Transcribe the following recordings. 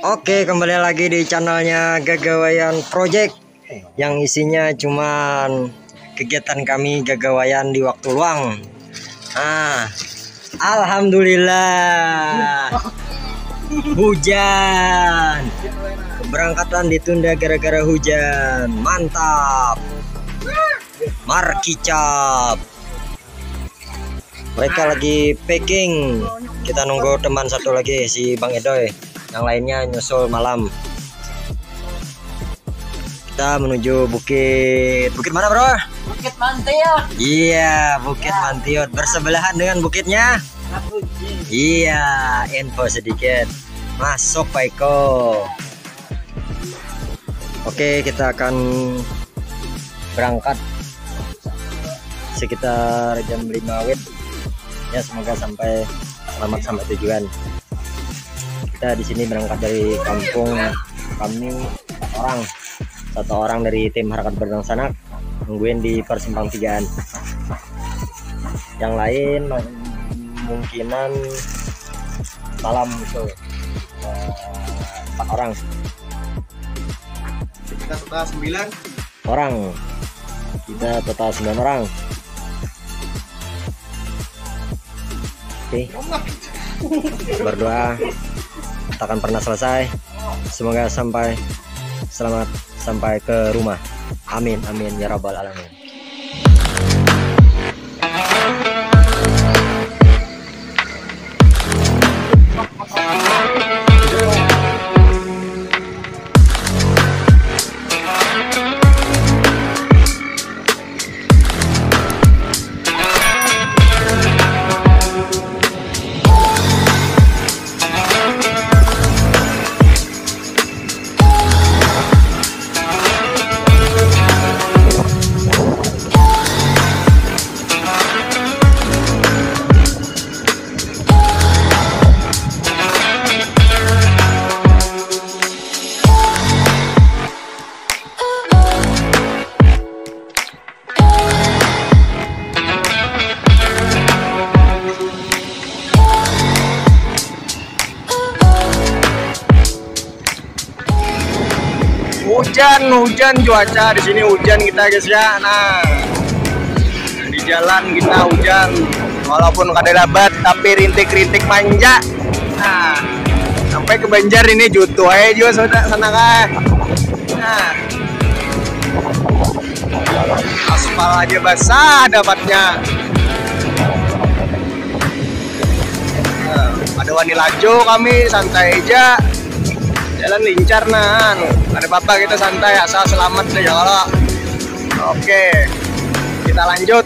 Oke, kembali lagi di channelnya Gagawayan Project yang isinya cuman kegiatan kami gagawayan di waktu luang. Alhamdulillah hujan. Keberangkatan ditunda gara-gara hujan. Mantap. Markicap. Mereka lagi packing. Kita nunggu teman satu lagi si Bang Edoy. Yang lainnya nyusul malam. Kita menuju bukit mana, bro? Bukit Mantiot. Iya, Bukit Mantiot bersebelahan dengan bukitnya. Iya, info sedikit. Masuk Pak Eko. Oke, kita akan berangkat sekitar jam 5 WIB. Ya, semoga selamat sampai tujuan. Kita di sini berangkat dari kampung kami satu orang dari tim Harakat Berdang Sanak, nungguin di persimpang tigaan. Yang lain kemungkinan malam itu 4 orang. Kita total 9 orang. Kita total 9 orang. Oke. Berdoa takkan pernah selesai. Semoga selamat sampai ke rumah. Amin amin ya rabbal alamin. hujan cuaca di sini hujan kita guys ya. Nah, di jalan kita hujan walaupun kada lebat tapi rintik-rintik manja. Nah, sampai ke Banjar ini jutu aja juga sana kan. Nah, aspal aja basah dapatnya. Nah, ada wani laju kami santai aja. Jalan lincar nah, ada apa kita santai asal selamat deh kalau. Oke, kita lanjut.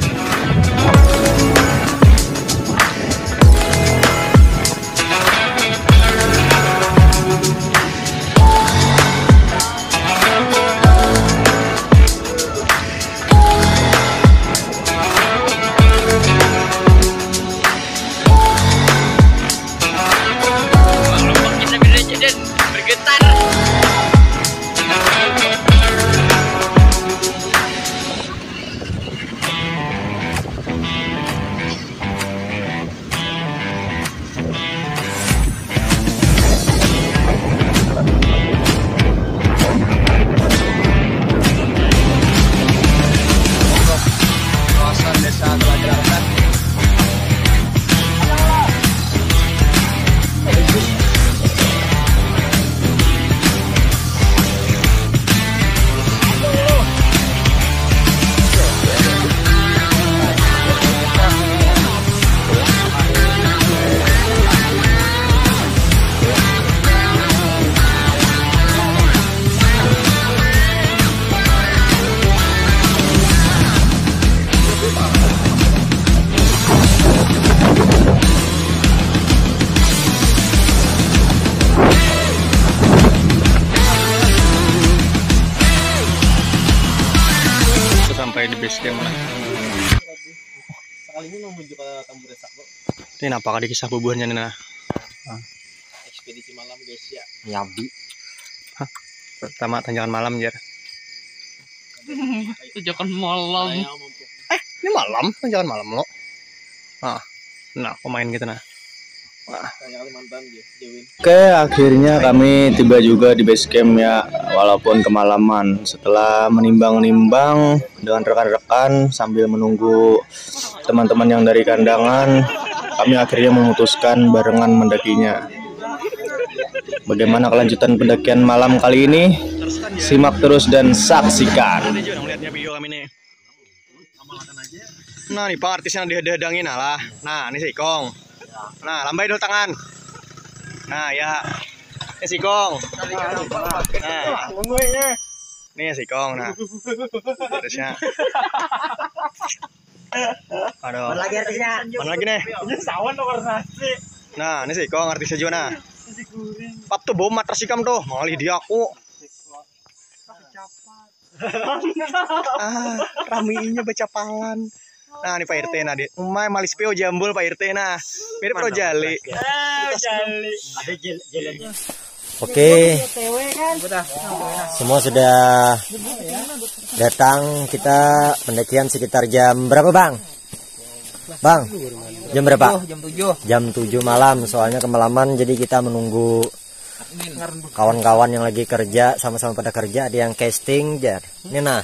Sampai di base camp lah. Sekalinya mau menuju ke Tamburesak kok. Ini apakah dikisah bubuhannya Nina? Ekspedisi malam guys ya. Nyabi. Pertama tanjakan malam jar. Tanjakan malam. Ini malam tanjakan malam lo. Nah, pemain gitu nah. Kayak Kalimantan dia, Jewin. Oke, akhirnya kami tiba juga di base camp ya, walaupun kemalaman. Setelah menimbang-nimbang dengan rekan-rekan sambil menunggu teman-teman yang dari kandangan, kami akhirnya memutuskan barengan mendakinya. Bagaimana kelanjutan pendakian malam kali ini? Simak terus dan saksikan. Nah, nih Pak artisnya dihadang-hadangin lah. Nah, ini si Kong. Nah, lambai dulu tangan. Nah, ya. Ini si Kong. Nah. Ini si Kong. Nah. Artisnya. Aduh. Mana lagi artisnya? Mana lagi nih? Nah, ini si Kong artisnya juga nah. Pap tuh bau matras sikam tuh. Malih dia aku. Raminya baca palan. Nah, ini Pak RT nah dia. Umay malis peo jambul Pak RT nah. Mirip pro jali. Jali. Ada jalannya. Oke. Semua sudah datang. Kita pendakian sekitar jam berapa, Bang? Bang. Jam berapa? Jam 7. Jam 7 malam. Soalnya kemalaman jadi kita menunggu kawan-kawan yang lagi kerja, sama-sama pada kerja, ada yang casting jar. Ini nah.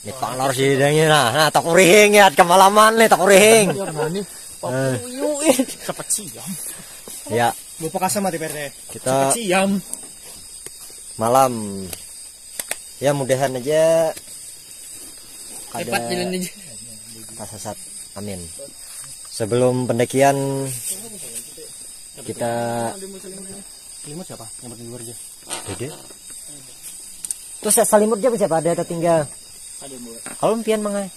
Ini panor sih dengnya nah tak urihing ya kemalaman nih tak urihing. Cepet siang. Ya. Lupa kasih mati PRT. Kita Siang. malam. Ya mudahan aja Cepat jalan aja. kasasat. Amin. Sebelum pendakian kita Selimut siapa? Yang berdua luar aja. Dede. Terus salimut aja siapa ada tinggal. Kalau impian mangai.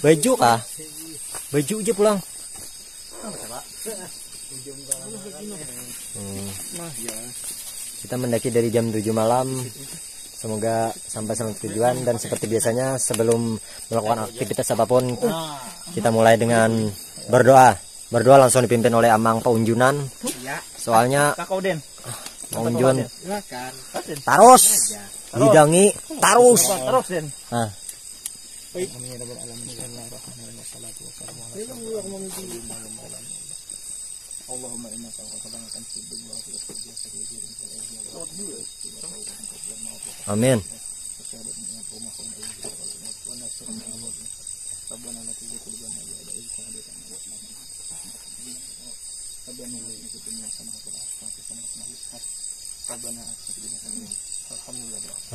Baju kah? Baju aja pulang. Kita mendaki dari jam 7 malam. Semoga sampai selamat tujuan dan seperti biasanya sebelum melakukan aktivitas apapun kita mulai dengan berdoa. Berdoa langsung dipimpin oleh Amang Paunjunan. Soalnya Paunjun tarus bidangi tarus. Nah. Amin.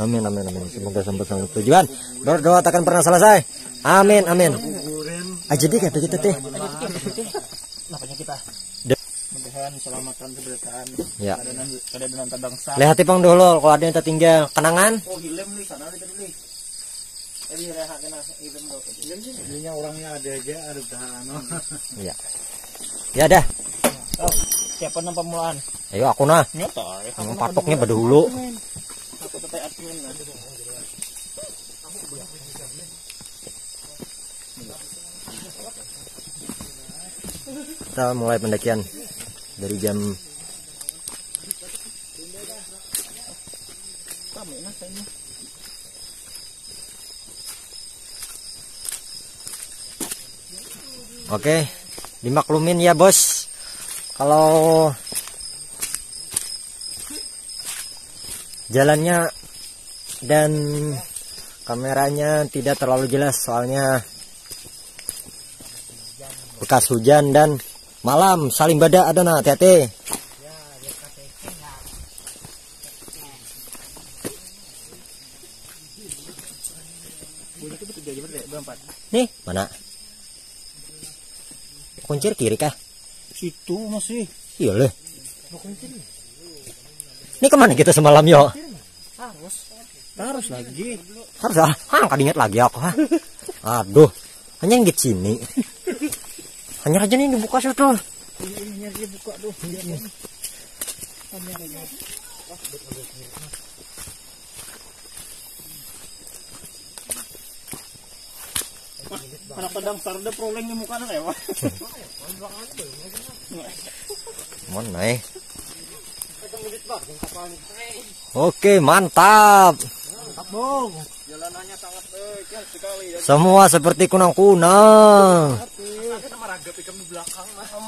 Amin, amin, amin. Semoga sampai tujuan. Berdoa takkan pernah selesai. Amin, amin. Aja deh kata kita teh. Napanya kita. Mudahan selamatan keberkahan. Ya. Keadaan antar bangsa. Lihat tipang dulu kalau ada yang tertinggal kenangan. Oh, hilem nih sana ada dulu. Jadi rehakeun hilem do. Hilem orangnya ada aja ada tahan. Iya. Ya dah. Oh, siapa nama pemulaan? Ayo aku nah. Nyotor. Yang patoknya berdahulu. Aku tetep admin. Kita mulai pendakian dari jam Oke, dimaklumin ya bos. Kalau jalannya dan kameranya tidak terlalu jelas soalnya bekas hujan dan malam saling bada ada nah hati-hati. Nih mana? Kuncir kiri kah? Situ masih. Iya leh. Ini kemana kita semalam yo? Harus lagi. Harus ah, kan inget lagi aku. Ha? Aduh, hanya yang sini. Hanya aja nih dibuka sudah. Hanya dibuka tuh. Anak pedang sarda proleng di muka lewat. Mana Oke, mantap. Jalanannya sangat sekali. Semua seperti kunang-kunang. kami belakang lah. Oh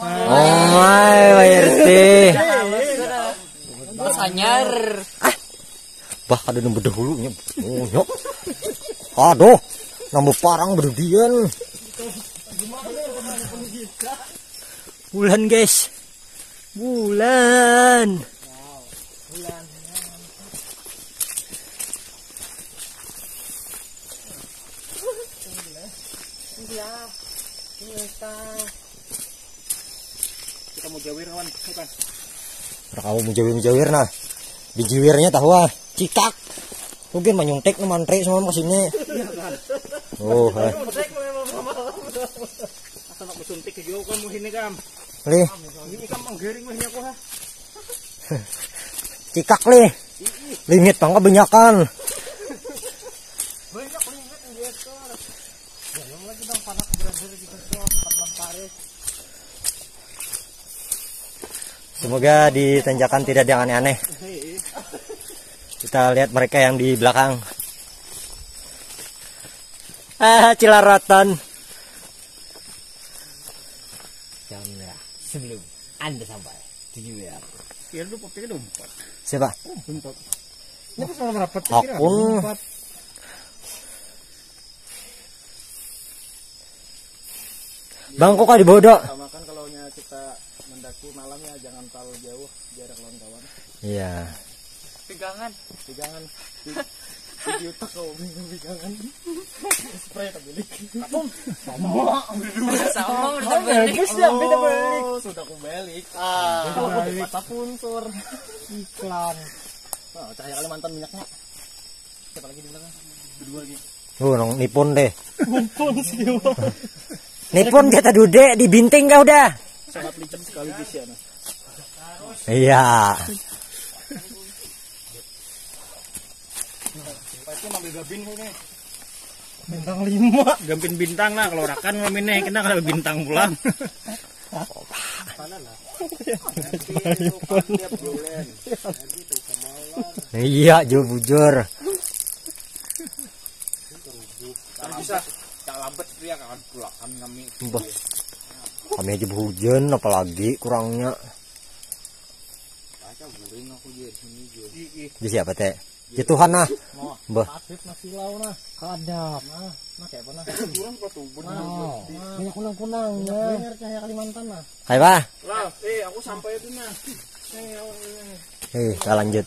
my, Pak RT. Sanyar. Bah, ada yang berdahulunya. Oh, nyok. Aduh, nambah parang berlebihan. Bulan, guys. Bulan. Kita mau jawir kawan, bukan? Kamu menjawir nah. Di jiwirnya tahu ah, cikak. Mungkin manyungtek na mantre semua kesini. Oh, Asal nak bersuntik ke kan mau ini kam. Lih, Ini kam menggiring mahnya aku ha. cikak lih. Limit bang kebanyakan. Banyak limit yang dia tu. Belum lagi dong panak berada di situ tempat paris. Semoga di tanjakan tidak ada yang aneh-aneh. Kita lihat mereka yang di belakang. Cilaratan. Jamnya sebelum Anda sampai tujuh ya. Ya lu pakai dompet. Siapa? Dompet. Ini kan salah rapat Akun. Bang kok di bodoh? Sama kan kalau kita mendaki malam ya jangan terlalu jauh jarak kawan-kawan. Iya. Pegangan di otak kau pegangan spray tak balik sama udah balik sudah aku balik apapun sur iklan cahaya Kalimantan minyaknya siapa lagi di belakang berdua lagi Nong nipon deh. mumpun sih Nipon kata dude di binting kau udah. sangat licin sekali guys ya Iya. Ambil gabin ini bintang 5 gabin bintang lah kalau rakan ngaminnya kita kalau bintang pulang Iya jujur. bisa tak lambat itu ya kawan pulang kami Kami aja hujan apalagi kurangnya. baca guring aku di sini Di siapa teh? Jatuhan nah. Bah. asip nasi lau nah kadap nah kayak apa nah kurang apa tuh banyak kunang-kunangnya bener cahaya Kalimantan nah Hai Pak. lah aku sampai itu nah Kita lanjut.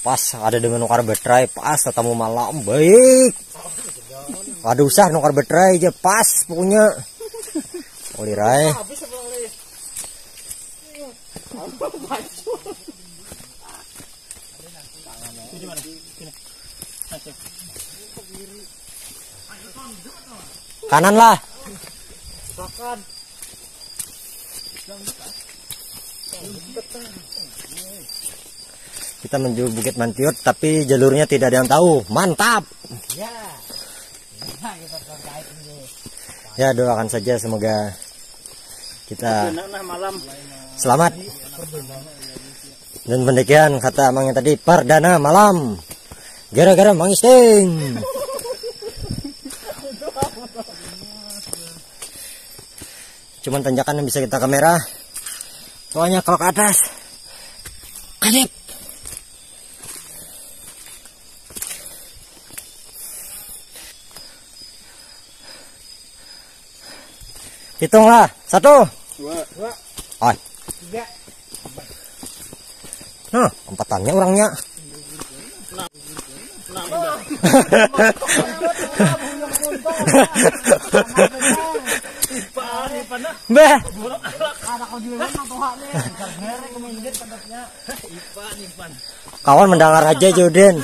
Pas ada dengan nukar betray, pas tetamu malam baik. Ada usah nukar betray aja pas pokoknya. Olirai. Kanan lah. Kita menuju Bukit Mantiut tapi jalurnya tidak ada yang tahu. Mantap. Ya doakan saja semoga kita selamat. Dan pendekian kata amangnya tadi perdana malam. Gara-gara mangisting. Cuman tanjakan yang bisa kita kamera. Soalnya kalau ke atas kaget. Hitunglah 1 2 3 nah empatannya orangnya Mbah kawan mendengar aja Joden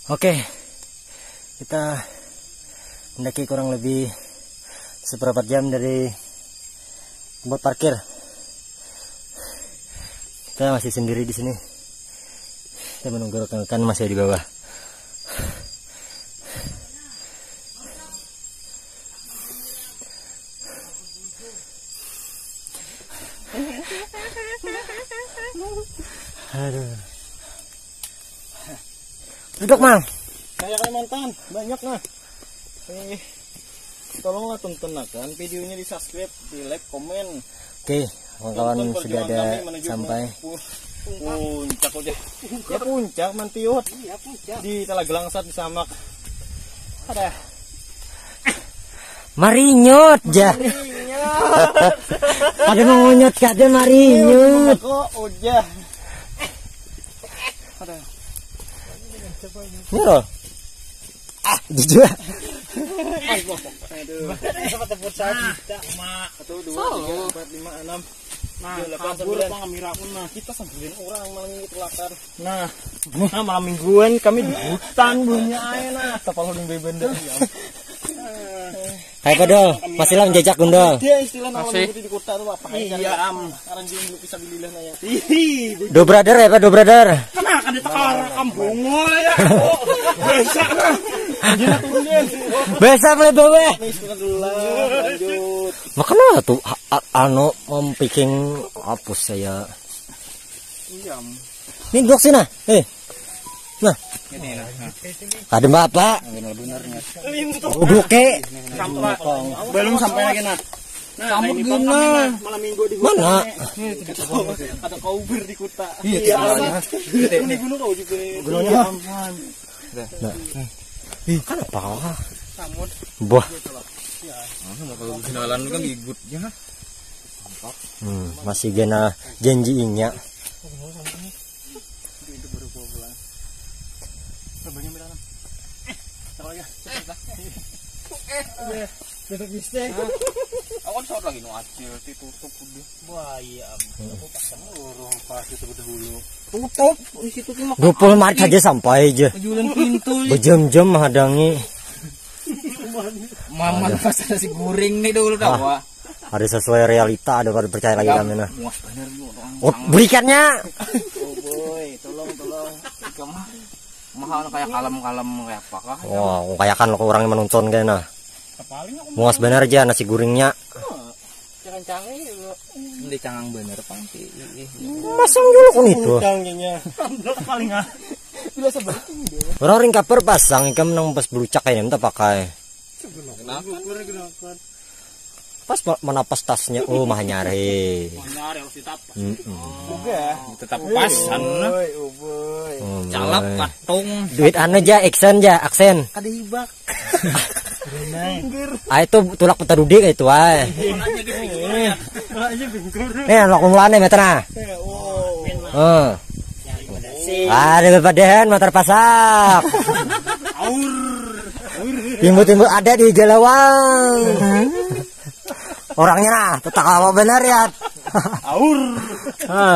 Oke, kita mendaki kurang lebih seperempat jam dari tempat parkir. Kita masih sendiri di sini. Kita menunggu rekan-rekan masih di bawah. Aduh. Duduk, Mang. Kayak Kalimantan, banyak nah. Tolonglah tontonkan videonya, di subscribe, di like, komen. Oke, kawan-kawan sudah ada sampai Puncak udah. Ya puncak Mantiut. Iya puncak. Di Talagelang Sat di Samak. Ada. Marinyot ja. Ada mau nyot kade marinyot. Kok udah. Ada. Ini loh. Jujur. Aduh. Sama tepuk kita, Mak. 1 2 3 4 5 6. Nah, kabur pengamira pun nah kita sambilin orang malam minggu telakar. Nah, malam mingguan kami di hutan bunyi air nah, tapal holding bebenda. Kayak kodol, masih lah menjejak gundol. Dia istilah malam minggu di kota tuh apa kayak iya sekarang dia belum bisa bilillah ya. Do brother ya Pak, do brother. Kenapa kan ditekar kampung ya. Bisa. Anjir turunin. Bisa mulai bawa. Lanjut. Makanya tuh anu mempiking hapus saya. Iya. Ini duduk sini nah. Nah. Ada bapak. Benar-benarnya. Duduk ke. Belum sampai lagi nah. Nah, ini malam minggu di hutan. Mana? Ada kauber di kota. Iya. Ini gunung kau juga. Gunungnya aman. Nah. Ih, kan apa? Samud. Wah. Kalau kenalan kan gigut ya. Masih gena janjiinnya. Banyak berapa? Kalau ya, betul bistek. Awan saat lagi nu acil ditutup udah. Wah, iya. Aku pasang urung pas itu dahulu. Tutup di situ tuh. 20 menit saja sampai aja. Jualan pintu. Berjam-jam menghadangi. Mama pas ada si guring nih dulu dah, Wah. Ada sesuai realita, ada baru percaya lagi kami nah. Muas bener lu orang. Oh, berikannya. Oh boy, tolong. Mahal kayak kalem-kalem kayak apa kah? Wah, kayak kan lo orang yang menonton kayak nah. Paling aku Muas bener aja nasi gorengnya. jangan canggih lu. Ini cangang bener pang sih. Masang dulu kan itu. Canggihnya. Paling ah. Bila sebelah. Orang ring kaper pasang ikan nang pas berucak kayak minta pakai. Kenapa? Pas mana pas tasnya, oh mah nyari. Nyari harus ditapas. Tetap pasan. Calap patung. Duit anu aja, aksen. Kada hibak. Itu tulak petarudi kayak itu ay. Nih laku mulane meterna. Ada bepadehan motor pasak. Timbul-timbul ada di Jalawang. Orangnya nah, tetap awak benar ya.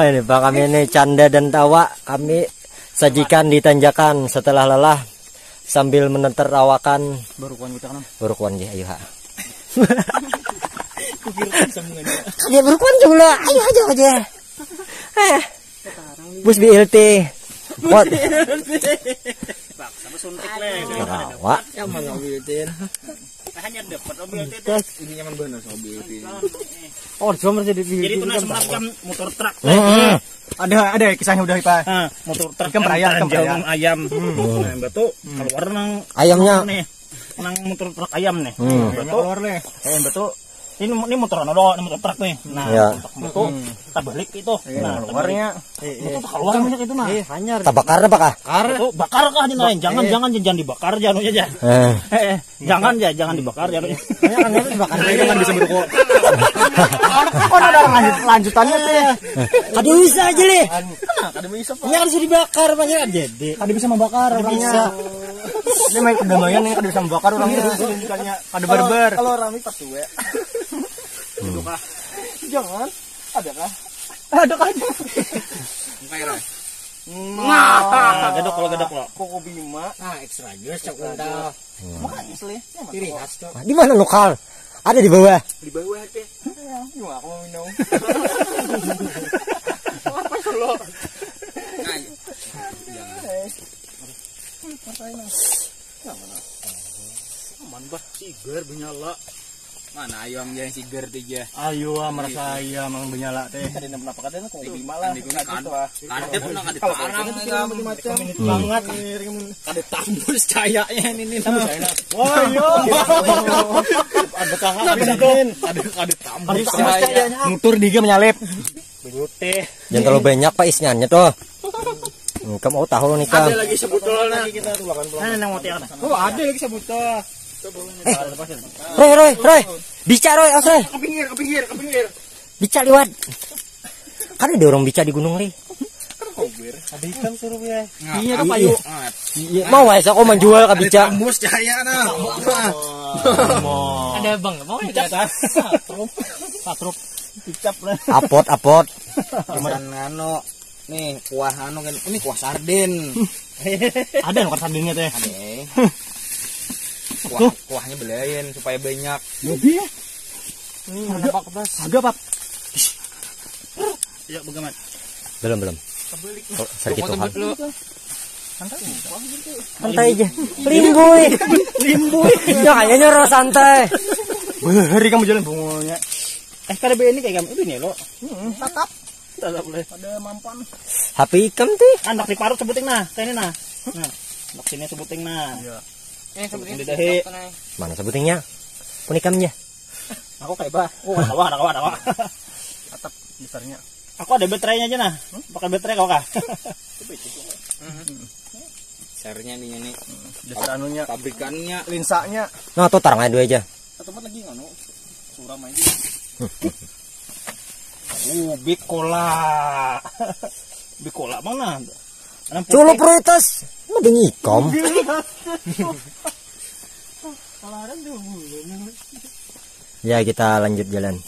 Ini Pak, kami ini canda dan tawa kami sajikan di tanjakan setelah lelah sambil menertawakan. Baru kuan kita kan. Baru kuan ya, ayo ha. Dia baru kuan dulu, ayo aja. Bus BLT. Pot. Sama suntik leh. Rawa. Yang mana BLT? Hanya dapat BLT. Ini nyaman bener sama BLT. Oh, cuma jadi itu semacam motor truk. Ada kisahnya udah Pak. Motor truk ikan perayaan ayam. Nah, batu keluar nang ayamnya. Nang motor truk ayam nih. Batu keluar nih. Batu ini motor ano ini motor truk nih. Nah, ya. batu tak balik itu. Nah, keluarnya keluar banyak itu nah. hanyar. Bakar apa kah? Bakar kah lain. Jangan dibakar janunya aja. Jangan dibakar janunya. Kan dibakar jangan bisa berkok. Kan ada lanjutannya tuh ya. Kada bisa aja le. Kada bisa. Ini harus dibakar banyak jadi. Kada bisa membakar orangnya. Ini main kedamaian yang kada bisa membakar orangnya. Kada barbar. Kalau rame pas tuwe. Jangan. Ada kah? Kayak gadok lo. Koko Bima. Extra jus cok undang. Makanya asli. Ciri khas tuh. Di mana lokal? Ada di bawah. Di bawah deh. Cuma aku mau minum. Apa solo? Aman bah, sigar menyala. Mana ayo ang yang siger tiga. Ayo merasa ayam ang benyala teh. Kada na pakadena ko di malah. Kadep na kadep parang macam banget. kadep tambus cahayanya ini. Wah, yo. Ada kahap Kadep tambus cahayanya. Mutur diga menyalip. Belut teh. Jangan terlalu banyak Pak isnyannya tuh. Kamu mau tahu nih Kang. Ada lagi sebetulnya. Kita tulakan pulang. Nang mau tiang. Oh, ada lagi sebutnya. Roy. Bica Roy, Roy. Ke pinggir. Bica liwat. Kan ada orang bica di gunung li. Ada ikan suruh ya. Iya apa yuk? Iya. Mau aja kok menjual ke bica. Tambus cahaya nah. Ada bang, mau ya atas. Patrup. Dicap lah. Apot. Cuman ngano nih kuah anu kan ini kuah sarden. Ada yang sardennya teh. Ada. Kuahnya belain supaya banyak. Lebih ya? Ada Pak Kebas. Ada Pak. Ya bagaimana? Belum. Oh, sakit tuh. Santai. Santai aja. Limboy. Ya kayaknya roh santai. Hari kamu jalan bungonya. Kada ini kayak kamu ini lo. Tatap boleh. Ada mampan. HP ikam tuh. Anak di parut sebuting nah, kayak ini nah. Nah, anak sini sebuting nah. Iya. Sebuting di dahi. Mana sebutingnya? Pun ikamnya. Aku kayak bah. Oh, ada. Tatap besarnya. Aku ada baterainya aja nah. Pakai baterai kau kah? Sarnya nih. Dasar anunya, Pabrikannya. linsanya. Nah, tuh tarang aja dua aja. Tempat lagi ngono. Suram aja. Bikola. Bikola mana? Colo prioritas. Mending ikom. Ya, kita lanjut jalan.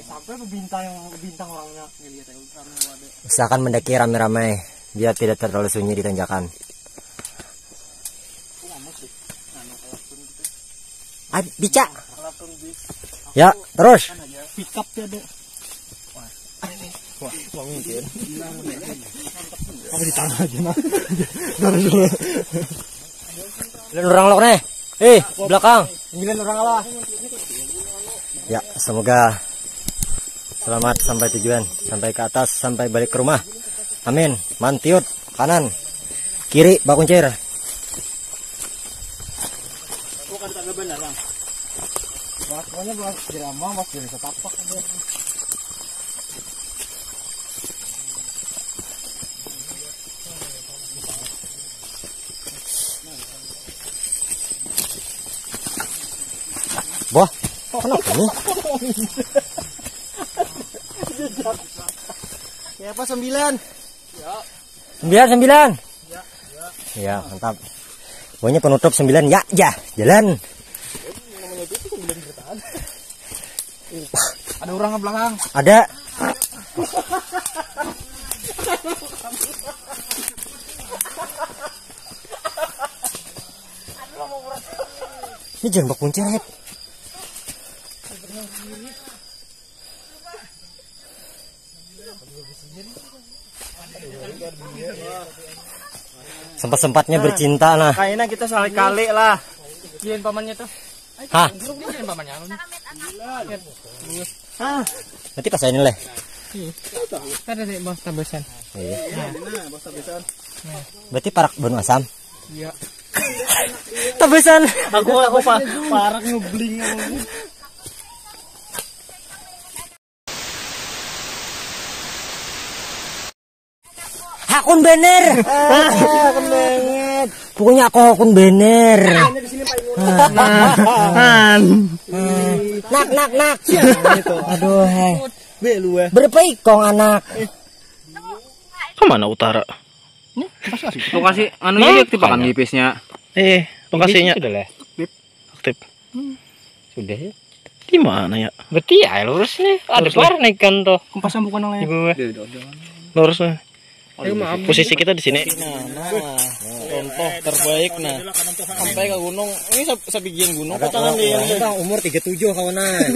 Sampai bintang orangnya. Usahakan mendaki rame-rame biar tidak terlalu sunyi di tanjakan. Bica. Ya, terus. Pick up dia ada. Wah, mungkin. Apa di tangan aja nah. Orang lok nih. Belakang. 9 orang lah. Ya, semoga selamat sampai tujuan, sampai ke atas, sampai balik ke rumah. Amin. Mantiut kanan, kiri bakuncir. Bukan tak benar bang. Pokoknya bahas jerama mas jadi setapak aja. Boh, kenapa nih? Ya apa 9? 9. Ya, mantap. Pokoknya penutup 9 ya, jalan. Ada orang ke belakang. Ada. Ini jangan bakuncir, Hep. Sempat-sempatnya bercinta nah. Kayaknya kita sekali-kali lah. Kian pamannya tuh. Hah? Kian pamannya. Nanti pas ini leh. Ada di bawah tabesan. Iya. Bawah tabesan. Berarti parak Banu Asam. Iya. Tabesan. Aku parak ngebling. Hakun bener. Hakun banget. Pokoknya aku hakun bener. Nak. Aduh, berapa ikong anak? Kemana utara? Lokasi anunya aktifkan GPS-nya. Lokasinya Sudah lah. aktif. Sudah ya. Di mana ya? Berarti ya lurus nih. Ada keluar nih kan tuh. Kompasnya bukan oleh. Lurus nih. Posisi kita di sini. Nah, contoh terbaik nah. Sampai ke gunung. Ini sabigian gunung. Potongan dia. Umur 37 kawanan.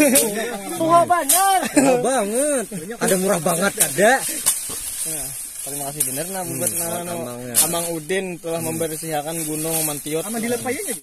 Tua banget. Murah banget. Ada murah banget ada. Terima kasih bener nah buat Amang Udin telah membersihkan gunung Mantiot. Sama dilepayanya.